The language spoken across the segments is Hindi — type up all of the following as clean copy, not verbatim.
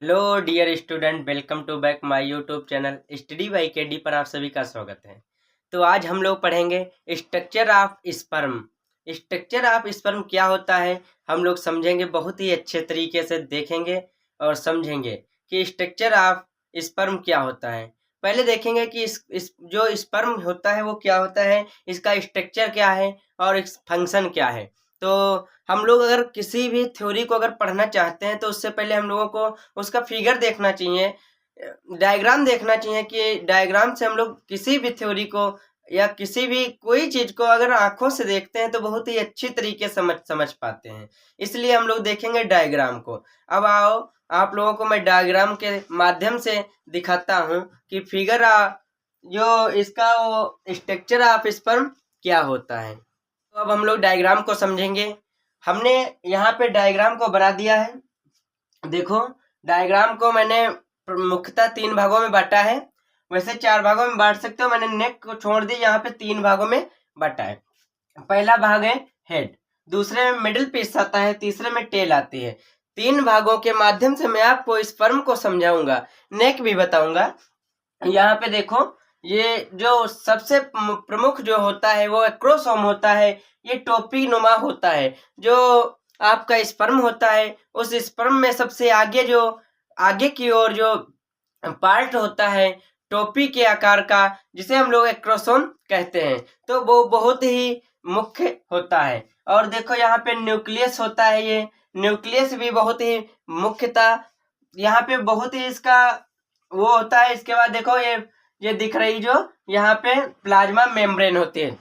Hello dear student, welcome to back my YouTube channel study by KD पर आप सभी का स्वागत है। तो आज हम लोग पढ़ेंगे structure of sperm. Structure of sperm क्या होता है हम लोग समझेंगे, बहुत ही अच्छे तरीके से देखेंगे और समझेंगे कि स्ट्रक्चर ऑफ स्पर्म क्या होता है। पहले देखेंगे कि इस जो स्पर्म होता है वो क्या होता है, इसका स्ट्रक्चर क्या है और इस फंक्शन क्या है। तो हम लोग अगर किसी भी थ्योरी को अगर पढ़ना चाहते हैं तो उससे पहले हम लोगों को उसका फिगर देखना चाहिए, डायग्राम देखना चाहिए कि डायग्राम से हम लोग किसी भी थ्योरी को या किसी भी कोई चीज को अगर आंखों से देखते हैं तो बहुत ही अच्छी तरीके समझ पाते हैं। इसलिए हम लोग देखेंगे डायग्राम को। अब आओ, आप लोगों को मैं डायग्राम के माध्यम से दिखाता हूँ कि फिगर जो इसका वो स्ट्रक्चर ऑफ स्पर्म क्या होता है। तो अब हम लोग डायग्राम को समझेंगे। हमने यहाँ पे डायग्राम को बना दिया है। देखो, डायग्राम को मैंने मुख्यतः 3 भागों में बांटा है। वैसे 4 भागों में बांट सकते हो, मैंने नेक को छोड़ दी, यहाँ पे 3 भागों में बांटा है। पहला भाग है हेड, दूसरे में मिडिल पीस आता है, तीसरे में टेल आती है। 3 भागों के माध्यम से मैं आपको स्पर्म को समझाऊंगा, नेक भी बताऊंगा। यहाँ पे देखो, ये जो सबसे प्रमुख जो होता है वो एक्रोसोम होता है। ये टोपी नुमा होता है। जो आपका स्पर्म होता है, उस स्पर्म में सबसे आगे की ओर जो पार्ट होता है टोपी के आकार का, जिसे हम लोग एक्रोसोम कहते हैं, तो वो बहुत ही मुख्य होता है। और देखो, यहाँ पे न्यूक्लियस होता है। ये न्यूक्लियस भी बहुत ही मुख्यतः यहाँ पे बहुत ही इसका वो होता है। इसके बाद देखो, ये दिख रही जो यहाँ पे प्लाज्मा मेम्ब्रेन होती है,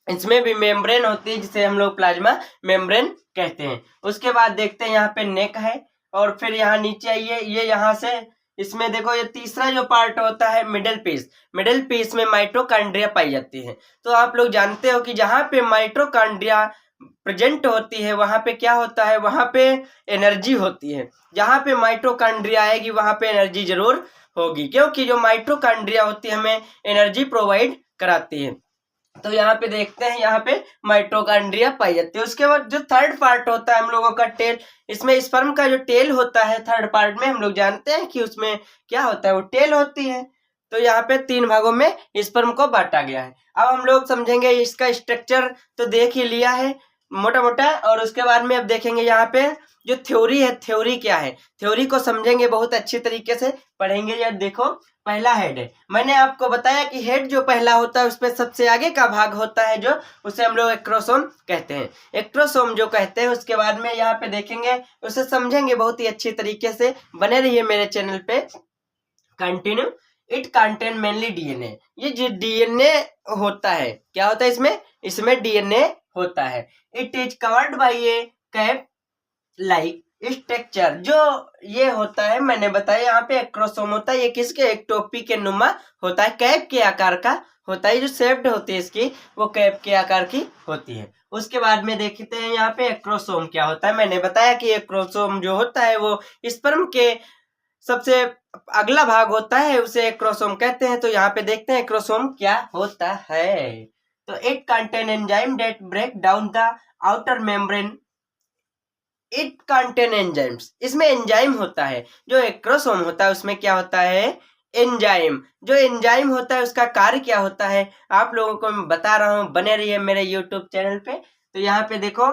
इसमें भी मेम्ब्रेन होती है जिसे हम लोग प्लाज्मा मेम्ब्रेन कहते हैं। उसके बाद देखते हैं यहाँ पे नेक है, और फिर यहाँ नीचे आइए, ये यहाँ से इसमें देखो, ये तीसरा जो पार्ट होता है मिडिल पीस। मिडिल पीस में माइटोकॉन्ड्रिया पाई जाती है। तो आप लोग जानते हो कि जहाँ पे माइटोकॉन्ड्रिया प्रेजेंट होती है वहां पे क्या होता है, वहां पे एनर्जी होती है। जहां पे माइटोकॉन्ड्रिया आएगी वहां पे एनर्जी जरूर होगी, क्योंकि जो माइटोकॉन्ड्रिया होती है हमें एनर्जी प्रोवाइड कराती है। तो यहाँ पे देखते हैं, यहाँ पे माइटोकॉन्ड्रिया पाई जाती है। उसके बाद जो थर्ड पार्ट होता है हम लोगों का टेल, इसमें स्पर्म का जो टेल होता है थर्ड पार्ट में, हम लोग जानते हैं कि उसमें क्या होता है, वो टेल होती है। तो यहाँ पे 3 भागों में स्पर्म को बांटा गया है। अब हम लोग समझेंगे इसका स्ट्रक्चर, तो देख ही लिया है मोटा मोटा, और उसके बाद में अब देखेंगे यहाँ पे जो थ्योरी है, थ्योरी क्या है, थ्योरी को समझेंगे, बहुत अच्छी तरीके से पढ़ेंगे। यार देखो, पहला हेड है। मैंने आपको बताया कि हेड जो पहला होता है उसमें सबसे आगे का भाग होता है जो, उसे हम लोग एक्रोसोम कहते हैं। एक्ट्रोसोम जो कहते हैं, उसके बाद में यहाँ पे देखेंगे, उसे समझेंगे बहुत ही अच्छी तरीके से। बने रहिए मेरे चैनल पे, continue. It contain mainly DNA. ये जो डीएनए होता है, क्या होता है इसमें डीएनए होता है। It is covered by A cap like structure. जो ये होता है, मैंने बताया यहाँ पे एक्रोसोम होता है, ये किसके, एक टोपी के नुमा होता है, कैप के आकार का होता है। जो शेप्ड होती है इसकी, वो कैप के आकार की होती है। उसके बाद में देखते हैं यहाँ पे एक्रोसोम क्या होता है। मैंने बताया कि एक्रोसोम जो होता है वो स्पर्म के सबसे अगला भाग होता है, उसे एक्रोसोम कहते हैं। तो यहाँ पे देखते हैं एक्रोसोम क्या होता है। तो it contain enzyme that break down the outer membrane. It contain enzymes, इसमें एंजाइम होता है। जो एक्रोसोम होता है उसमें क्या होता है, एंजाइम। जो एंजाइम होता है उसका कार्य क्या होता है, आप लोगों को मैं बता रहा हूँ, बने रहिए मेरे यूट्यूब चैनल पे। तो यहाँ पे देखो,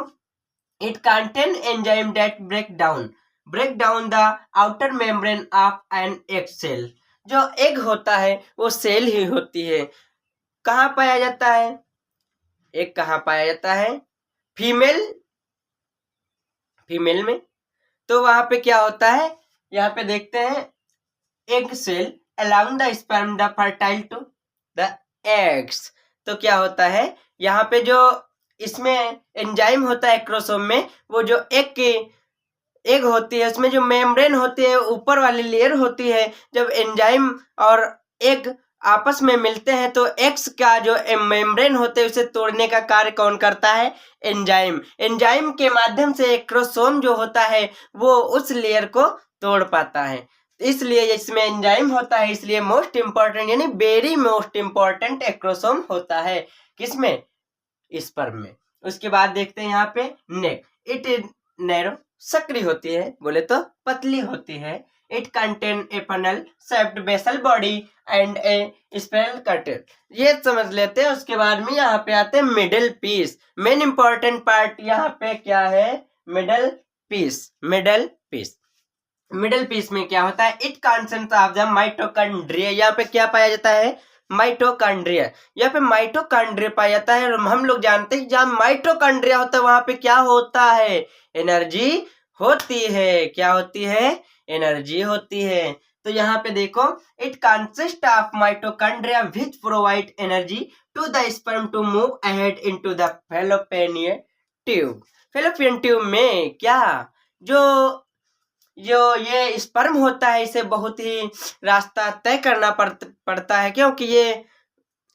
it contain enzyme that break down the outer membrane of an egg cell. जो एग होता है वो सेल ही होती है। कहाँ पाया जाता है एग, कहाँ पाया जाता है, फीमेल में। तो वहां पे क्या होता है, यहाँ पे देखते हैं, egg cell allowing the sperm the fertile to the eggs. तो क्या होता है, यहाँ पे जो इसमें एंजाइम होता है एक्रोसोम में, वो जो एग होती है उसमें जो मेम्ब्रेन होती है, ऊपर वाली लेयर होती है। जब एंजाइम और एग आपस में मिलते हैं तो एक्स का जो मेम्ब्रेन होते हैं उसे तोड़ने का कार्य कौन करता है, एंजाइम। एंजाइम के माध्यम से एक्रोसोम जो होता है वो उस लेयर को तोड़ पाता है। इसलिए इसमें एंजाइम होता है, इसलिए मोस्ट इंपॉर्टेंट यानी वेरी मोस्ट इंपॉर्टेंट एक्रोसोम होता है, किसमें, स्पर्म में। उसके बाद देखते हैं यहाँ पे नेक। इट इज नैरो, सकरी होती है, बोले तो पतली होती है। It contain a funnel shaped basal body and a spiral cutter. ये समझ लेते हैं। उसके बाद में यहाँ पे आते हैं middle piece. Main important part यहाँ पे क्या है, मिडिल पीस। मिडिल पीस में क्या होता है, it consist of the mitochondria. यहाँ पे क्या पाया जाता है, माइटोकॉन्ड्रिया। यहाँ पे माइटोकॉन्ड्रिया पाया जाता है। और हम लोग जानते हैं जहाँ माइटोकॉन्ड्रिया होता है वहां पे क्या होता है, एनर्जी होती है। क्या होती है, एनर्जी होती है। तो यहाँ पे देखो, it consist of mitochondria which provide energy to the sperm to move ahead into the fallopian tube. Fallopian tube में क्या, जो ये स्पर्म होता है इसे बहुत ही रास्ता तय करना पड़ता है, क्योंकि ये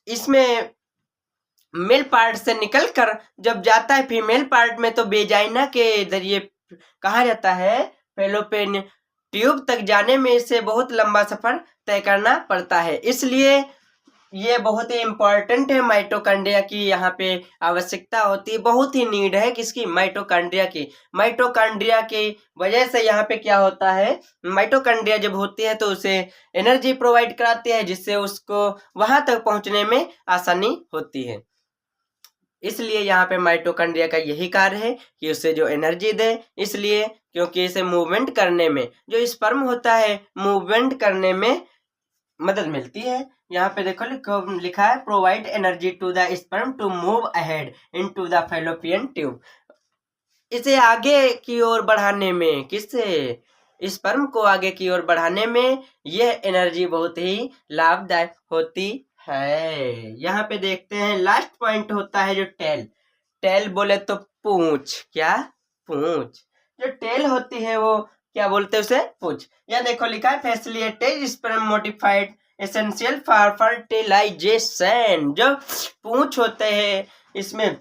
इसमें मेल पार्ट से निकल कर जब जाता है फीमेल पार्ट में तो वेजाइना के जरिए कहा जाता है फैलोपियन ट्यूब तक जाने में इसे बहुत लंबा सफर तय करना पड़ता है। इसलिए ये बहुत ही इम्पोर्टेंट है माइटोकॉन्ड्रिया की, यहाँ पे आवश्यकता होती है, बहुत ही नीड है किसकी, माइटोकॉन्ड्रिया की। माइटोकॉन्ड्रिया की वजह से यहाँ पे क्या होता है, माइटोकॉन्ड्रिया जब होती है तो उसे एनर्जी प्रोवाइड कराती है, जिससे उसको वहां तक पहुंचने में आसानी होती है। इसलिए यहाँ पे माइटोकॉन्ड्रिया का यही कार्य है कि उसे जो एनर्जी दे, इसलिए क्योंकि इसे मूवमेंट करने में, जो स्पर्म होता है मूवमेंट करने में मदद मिलती है। यहाँ पे देखो लिखा है provide energy to the sperm to move ahead into the fallopian tube. इसे आगे की ओर बढ़ाने में, किससे, स्पर्म को आगे की ओर बढ़ाने में यह एनर्जी बहुत ही लाभदायक होती है। यहाँ पे देखते हैं लास्ट पॉइंट होता है जो टेल बोले तो पूंछ। क्या, पूंछ। जो टेल होती है वो क्या बोलते हैं, उसे पूंछ। यह देखो लिखा है facilitate sperm modified essential for fertilisation. जो पूंछ होते हैं इसमें,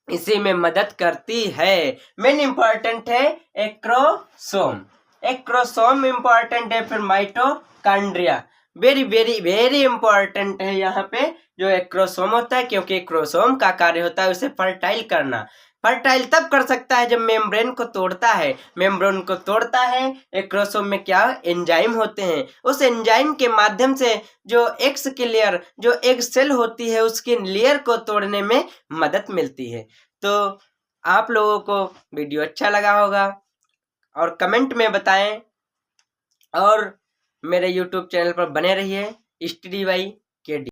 इसी में मदद करती है। मेन इंपॉर्टेंट है एक्रोसोम। एक्रोसोम इंपॉर्टेंट है। फिर mitochondria very very very important है यहाँ पे जो एक्रोसोम होता है, क्योंकि एक्रोसोम का कार्य होता है उसे फर्टाइल करना। फर्टाइल तब कर सकता है जब मेम्ब्रेन को तोड़ता है। मेम्ब्रेन को तोड़ता है, एक्रोसोम में क्या एंजाइम होते हैं, उस एंजाइम के माध्यम से जो एक्स की लेयर, जो एग सेल होती है उसकी लेयर को तोड़ने में मदद मिलती है। तो आप लोगों को वीडियो अच्छा लगा होगा और कमेंट में बताएं, और मेरे YouTube चैनल पर बने रहिए। स्टडी बाई के डी।